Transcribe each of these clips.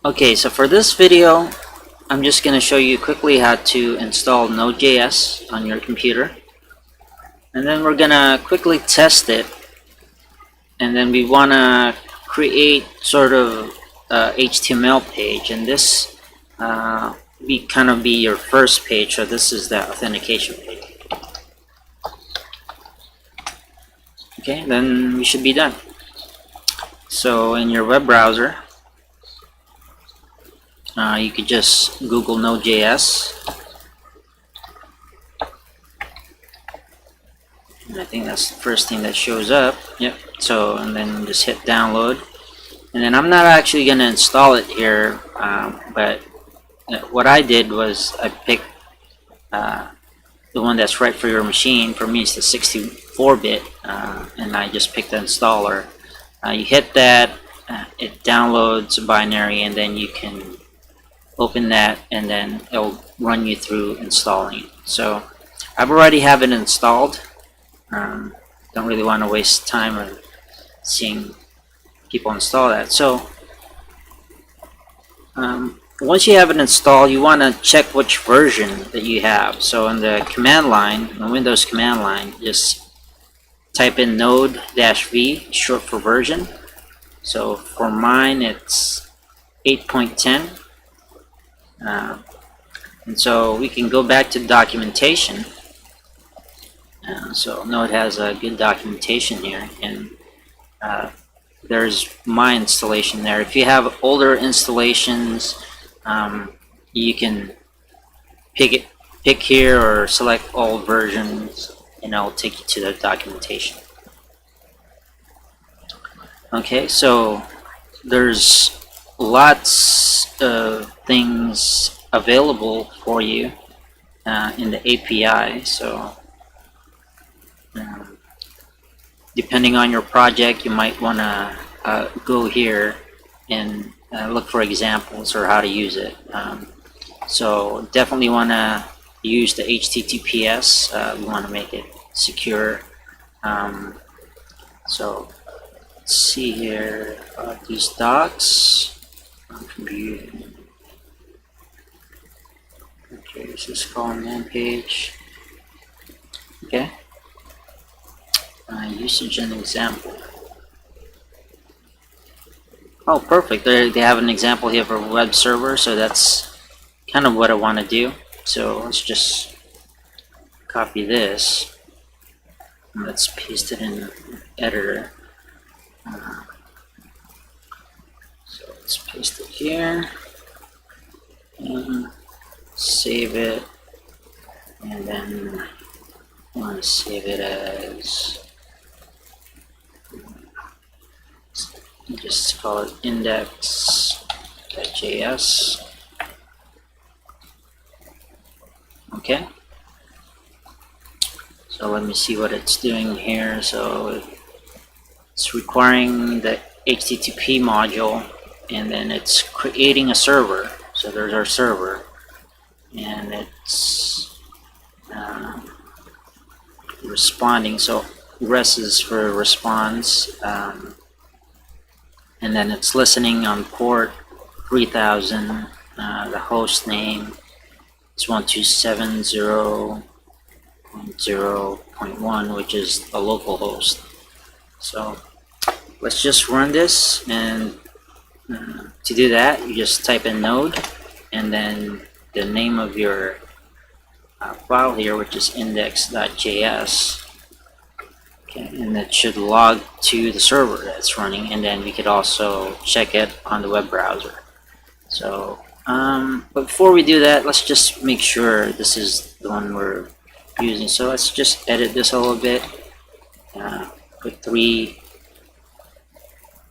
Okay, so for this video, I'm just going to show you quickly how to install Node.js on your computer. And then we're going to quickly test it. And then we want to create sort of a HTML page. And this be kind of be your first page. So this is the authentication page. Okay, then we should be done. So in your web browser, you could just Google Node.js. And I think that's the first thing that shows up. Yep. So, and then just hit download. And then I'm not actually going to install it here, but what I did was I picked the one that's right for your machine. For me, it's the 64-bit, and I just picked the installer. You hit that, it downloads a binary, and then you can open that, and then it'll run you through installing it. So I've already have it installed. Don't really want to waste time on seeing people install that. So once you have it installed, you want to check which version that you have. So in the command line, the Windows command line, just type in node-v, short for version. So for mine, it's 8.10. And so we can go back to documentation. So Node has a good documentation here, and there's my installation there. If you have older installations, you can pick here or select all versions, and it'll take you to the documentation. Okay, so there's lots of things available for you in the API. So depending on your project, you might want to go here and look for examples or how to use it. So definitely want to use the HTTPS. We want to make it secure. So let's see here, these docs. Okay, this is called man page. Okay. Usage and example. Oh, perfect. They have an example here for web server, so that's kind of what I want to do. So let's just copy this. And let's paste it in the editor. So let's paste it here. And save it. And then I want to save it as, just call it index.js. Okay. So let me see what it's doing here. So it's requiring the HTTP module, and then it's creating a server. So there's our server, and it's responding. So REST is for response, and then it's listening on port 3000. The host name is 127.0.0.1, which is a local host. So let's just run this, and to do that, you just type in node and then the name of your file here, which is index.js. Okay, and that should log to the server that's running, and then we could also check it on the web browser. So but before we do that, let's just make sure this is the one we're using. So let's just edit this a little bit, put 3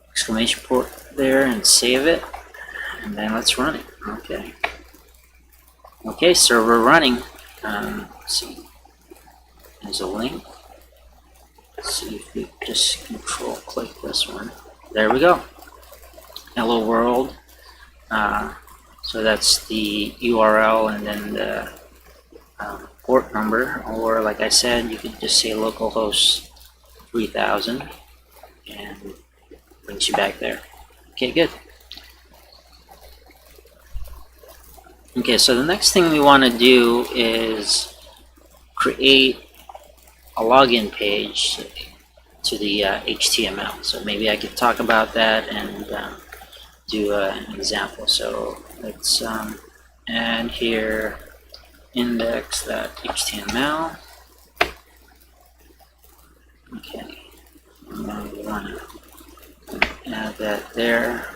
exclamation point there and save it, and then let's run it. Okay, server running. Let's see, there's a link. Let's see if we just control click this one. There we go. Hello world. So that's the URL, and then the port number, or like I said, you could just say localhost 3000, and brings you back there. Okay, good. Okay, so the next thing we want to do is create a login page to the HTML. So maybe I could talk about that and do an example. So let's add here index.html. Okay, and then we want to add that there.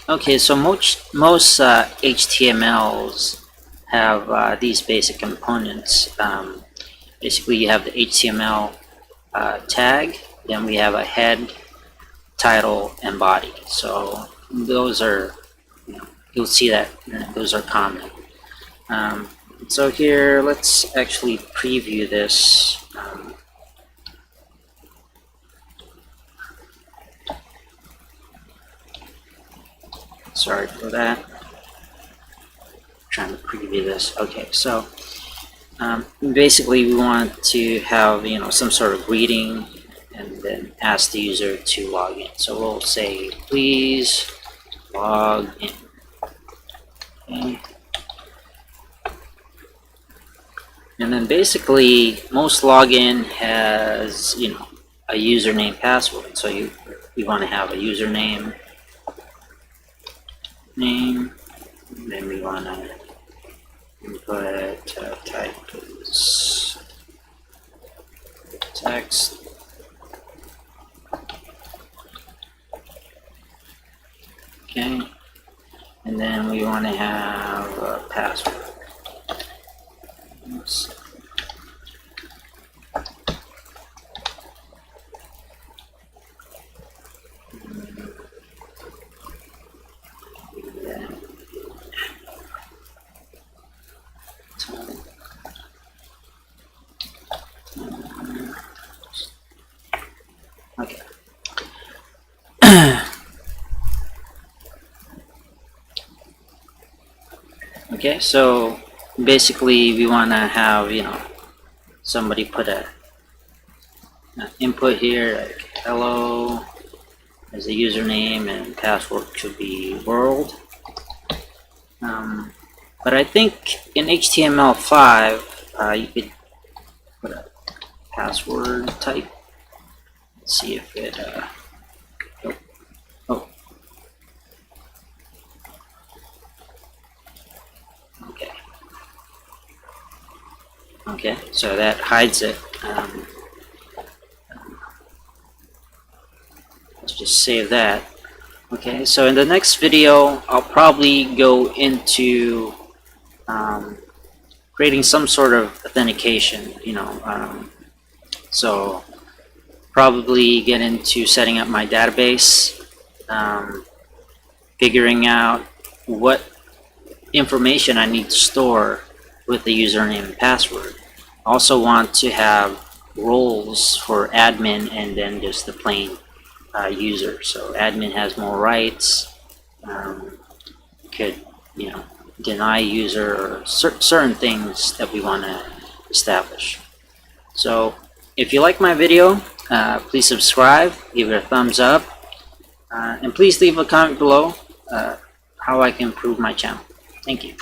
Okay, so most HTMLs have these basic components. Basically, you have the HTML tag, then we have a head, title, and body. So those are, you'll see that those are common. So here, let's actually preview this. Sorry for that. Trying to preview this. Okay, so basically we want to have some sort of greeting and then ask the user to log in. So we'll say please log in. Okay. And then basically most login has a username password. So you want to have a username name, and then we want to input type is text. Okay, and then we want to have a password. Oops. Okay. Okay, so basically we want to have somebody put an input here like hello as a username, and password should be world. But I think in HTML5 you could put a password type. Let's see if it oh, okay, so that hides it. Let's just save that. Okay, so in the next video I'll probably go into creating some sort of authentication, so probably get into setting up my database, figuring out what information I need to store with the username and password. I also want to have roles for admin and then just the plain user. So admin has more rights, could deny user or certain things that we want to establish. So if you like my video, please subscribe, give it a thumbs up, and please leave a comment below how I can improve my channel. Thank you.